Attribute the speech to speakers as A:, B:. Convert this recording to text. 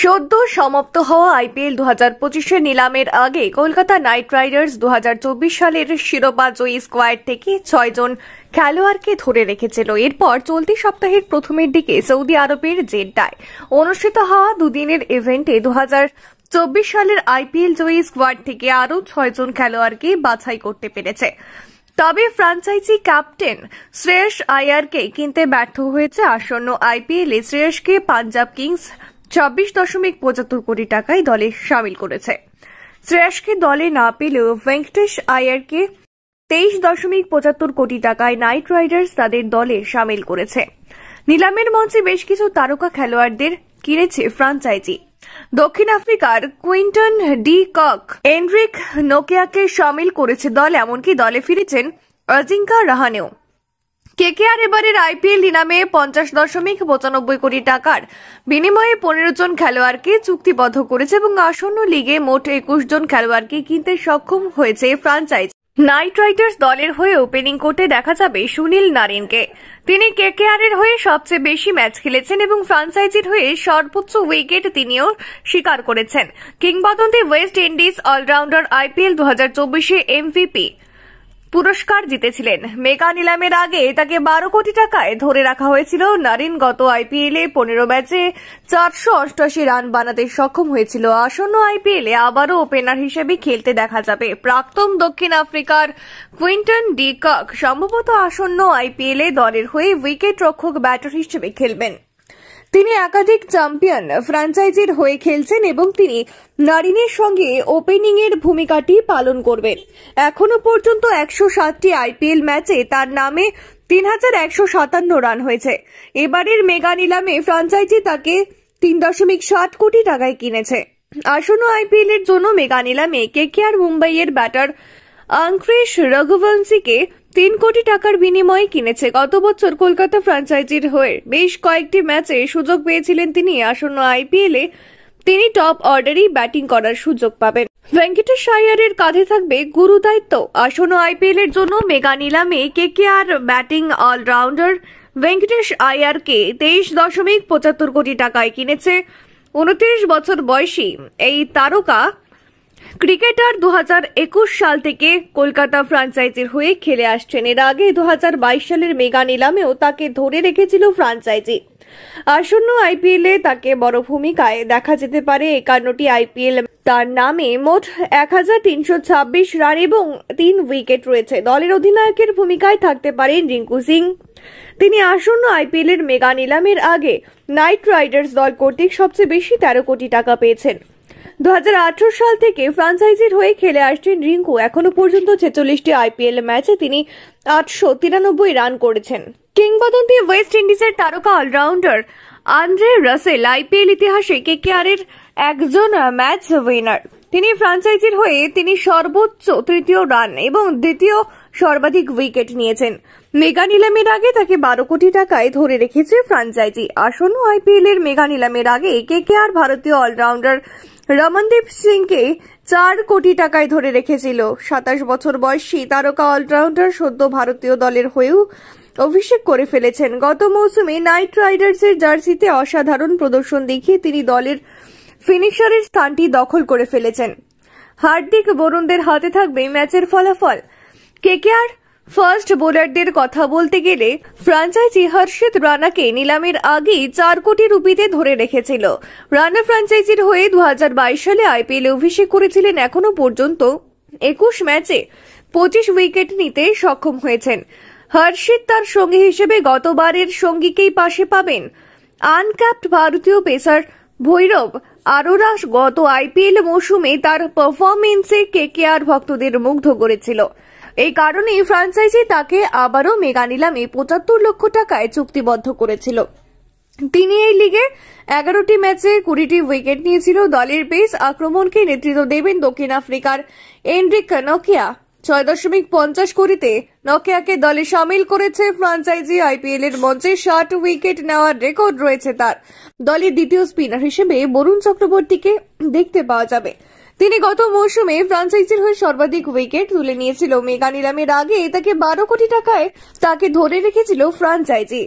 A: সদ্য সমাপ্ত হওয়া আইপিএল 2025 নিলামের আগে কলকাতা নাইট রাইডার্স 2024 সালের শিরোপা জয়ী স্কোয়াড থেকে 6 জন খেলোয়াড়কে ধরে রেখেছিল। এরপর চলতি সপ্তাহের প্রথমের দিকে সৌদি আরবের জেদ্দায় অনুষ্ঠিত হওয়া দুদিনের ইভেন্টে 2024 সালের আইপিএল জয়ী স্কোয়াড থেকে আরও 6 জন খেলোয়াড়কে বাছাই করতে পেরেছে। তবে ফ্র্যাঞ্চাইজি ক্যাপ্টেন শ্রেয়স আয়ারকে কিনতে ব্যর্থ হয়েছে আসন্ন আইপিএলে। শ্রেয়সকে পাঞ্জাব কিংস 26.75 কোটি টাকায় দলে শামিল করেছে। শ্রেয়সকে দলে না পেলেও ভেঙ্কটেশ আয়ারকে 23.75 কোটি টাকায় নাইট রাইডার্স তাদের দলে শামিল করেছে। নিলামের মঞ্চে বেশ কিছু তারকা খেলোয়াড়দের কিনেছে ফ্র্যাঞ্চাইজি। দক্ষিণ আফ্রিকার কুইন্টন ডি কক, এন্ড্রিক নোকিয়াকে শামিল করেছে দলে, এমনকি দলে ফিরেছেন অজিঙ্কা রাহানেও। কেকেআর এবারের আইপিএল নিলামে 50.95 কোটি টাকার বিনিময়ে 15 জন খেলোয়াড়কে চুক্তিবদ্ধ করেছে এবং আসন্ন লিগে মোট 21 জন খেলোয়াড়কে কিনতে সক্ষম হয়েছে ফ্র্যাঞ্চাইজি। নাইট রাইডার্স দলের হয়ে ওপেনিং করতে দেখা যাবে সুনীল নারিনকে। তিনি কেকেআর এর হয়ে সবচেয়ে বেশি ম্যাচ খেলেছেন এবং ফ্র্যাঞ্চাইজির হয়ে সর্বোচ্চ উইকেট তিনিও স্বীকার করেছেন। কিংবদন্তি West Indies allrounder IPL 2024 MVP পুরস্কার জিতেছিলেন। মেগা নিলামের আগে তাকে 12 কোটি টাকায় ধরে রাখা হয়েছিল। নারিন গত আইপিএলে 15 ম্যাচে 488 রান বানাতে সক্ষম হয়েছিল। আসন্ন আইপিএলে আবারও ওপেনার হিসেবে খেলতে দেখা যাবে। প্রাক্তন দক্ষিণ আফ্রিকার কুইন্টন ডি কক সম্ভবত আসন্ন আইপিএলে দলের হয়ে উইকেট রক্ষক ব্যাটার হিসেবে খেলবেন। তিনি একাধিক চ্যাম্পিয়ন ফ্র্যাঞ্চাইজির হয়ে খেলছেন এবং তিনি নারিনের সঙ্গে ওপেনিং এর ভূমিকাটি পালন করবেন। এখনো পর্যন্ত 107টি আইপিএল ম্যাচে তার নামে 3157 রান হয়েছে। এবারের মেগা নিলামে ফ্র্যাঞ্চাইজি তাকে 3.7 কোটি টাকায় কিনেছে। আসন্ন আইপিএল এর জন্য মেগা নিলামে কেকেআর মুম্বাইয়ের ব্যাটার আঙ্ক্রিশ রঘুবংশীকে 3 কোটি টাকার বিনিময়ে কিনেছে। গত বছর কলকাতা ফ্র্যাঞ্চাইজির হয়ে বেশ কয়েকটি ম্যাচে সুযোগ পেয়েছিলেন তিনি। আসন্ন আইপিএলে তিনি টপ অর্ডারেই ব্যাটিং করার সুযোগ পাবেন। ভেঙ্কটেশ আয়ারের কাঁধে থাকবে গুরু দায়িত্ব। আসন্ন আইপিএল এর জন্য মেগা নিলামে কেকেআর ব্যাটিং অলরাউন্ডার ভেঙ্কটেশ আয়ারকে 23.75 কোটি টাকায় কিনেছে। 29 বছর বয়সী এই তারকা ক্রিকেটার 2021 সাল থেকে কলকাতা ফ্র্যাঞ্চাইজির হয়ে খেলে আসছেন। এর আগে 2022 সালের মেগা নিলামেও তাকে ধরে রেখেছিল ফ্র্যাঞ্চাইজি। আসন্ন আইপিএলে তাকে বড় ভূমিকায় দেখা যেতে পারে। 51টি আইপিএল তার নামে মোট 1326 রান এবং 3 উইকেট রয়েছে। দলের অধিনায়কের ভূমিকায় থাকতে পারেন রিঙ্কু সিং। তিনি আসন্ন আইপিএল এর মেগা নিলামের আগে নাইট রাইডার্স দল কর্তৃক সবচেয়ে বেশি 13 কোটি টাকা পেয়েছেন। 2018 সাল থেকে ফ্র্যাঞ্চাইজির হয়ে খেলে আসছেন রিঙ্কু। এখনো পর্যন্ত 46টি আইপিএল ম্যাচে তিনি 893 রান করেছেন। কিংবদন্তি ওয়েস্ট ইন্ডিজের তারকা অলরাউন্ডার আন্দ্রে রাসেল আইপিএল ইতিহাসে কেকেআর এর একজন ম্যাচ উইনার। তিনি ফ্র্যাঞ্চাইজির হয়ে তিনি সর্বোচ্চ 3য় রান এবং 2য় সর্বাধিক উইকেট নিয়েছেন। মেগা নিলামের আগে তাকে 12 কোটি টাকায় ধরে রেখেছে ফ্র্যাঞ্চাইজি। আসন্ন আইপিএল এর মেগা নিলামের আগে কেকেআর ভারতীয় অলরাউন্ডার রমনদীপ সিংকে 4 কোটি টাকায় ধরে রেখেছিল। 27 বছর বয়সী তারকা অলরাউন্ডার সদ্য ভারতীয় দলের হয়েও অভিষেক করে ফেলেছেন। গত মৌসুমে নাইট রাইডার্সের জার্সিতে অসাধারণ প্রদর্শন দেখিয়ে তিনি দলের ফিনিশারের স্থানটি দখল করে ফেলেছেন। হার্দিক বরুণদের হাতে থাকবে ম্যাচের ফলাফল। কেকেআর ফাস্ট বোলারদের কথা বলতে গেলে ফ্র্যাঞ্চাইজি হর্ষিত রানাকে নিলামের আগেই 4 কোটি রুপিতে ধরে রেখেছিল। রানা ফ্র্যাঞ্চাইজির হয়ে 2022 সালে আইপিএলে অভিষেক করেছিলেন। এখনো পর্যন্ত 21 ম্যাচে 25 উইকেট নিতে সক্ষম হয়েছেন। হর্ষিত তার সঙ্গী হিসেবে গতবারের সঙ্গীকেই পাশে পাবেন। আনক্যাপড ভারতীয় পেসার ভৈরব আরোরা গত আইপিএল মৌসুমে তার পারফরমেন্সে কেকেআর ভক্তদের মুগ্ধ করেছিল। এই কারণেই ফ্র্যাঞ্চাইজি তাকে আবারও মেগা নিলামে 75 লক্ষ টাকায় চুক্তিবদ্ধ করেছিল। তিনি এই লিগে 11টি ম্যাচে 20টি উইকেট নিয়েছিল। দলের পেস আক্রমণকে নেতৃত্ব দেবেন দক্ষিণ আফ্রিকার এন্ড্রিক নোকিয়া। 6.50 কোটিতে নোকিয়াকে দলে শামিল করেছে ফ্র্যাঞ্চাইজি। আইপিএল এর মঞ্চে 60 উইকেট নেওয়ার রেকর্ড রয়েছে তার। দলের দ্বিতীয় স্পিনার হিসেবে বরুণ চক্রবর্তীকে দেখতে পাওয়া যাবে। তিনি গত মৌসুমে ফ্র্যাঞ্চাইজির হয়ে সর্বাধিক উইকেট তুলে নিয়েছিল। মেগা নিলামের আগে তাকে 12 কোটি টাকায় তাকে ধরে রেখেছিল ফ্র্যাঞ্চাইজি।